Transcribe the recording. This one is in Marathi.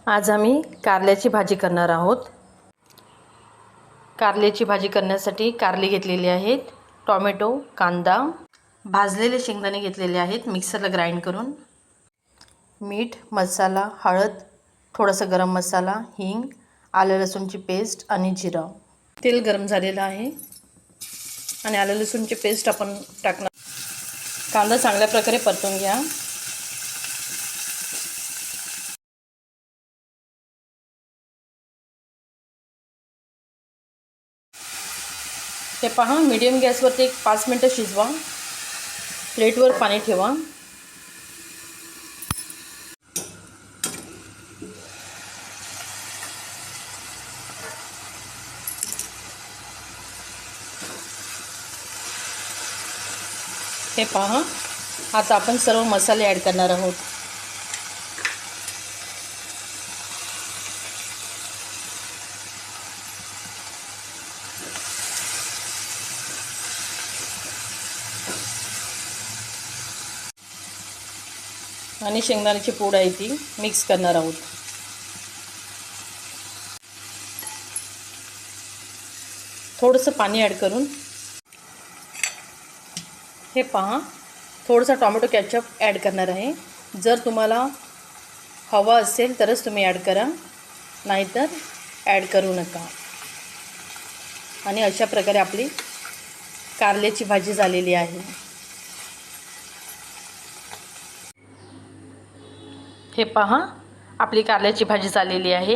आज आम्ही कारल्याची भाजी करणार आहोत। कारल्याची भाजी करण्यासाठी कारले घेतलेले आहेत, टोमॅटो, कांदा, भाजलेले शेंगदाणे घेतलेले आहेत मिक्सरला ग्राइंड करून, मीठ, मसाला, हळद, थोडासा गरम मसाला, हिंग, आलं लसूणची पेस्ट आणि जिरा। तेल गरम झालेलं आहे आणि आलं लसूणची पेस्ट आपण टाकणार। कांदा चांगल्या प्रकारे परतून घ्या। ते पहा, मीडियम गॅसवरती एक 5 मिनिटं शिजवा। प्लेटवर पाणी ठेवा। हे पहा, आता आपण सर्व मसाले ॲड करणार आहोत। आणि शेंगदाण्याची पूड आहे ती मिक्स करणार आहोत। थोडंसं पाणी ॲड करून हे पहा, थोडासा टोमॅटो केचप ॲड करणार आहे। जर तुम्हाला हवा असेल तरच तुम्ही ॲड करा, नाहीतर ॲड करू नका। आणि अशा प्रकारे आपली कारल्याची भाजी झालेली आहे। हे पहा, आपली कारल्याची भाजी झालेली आहे।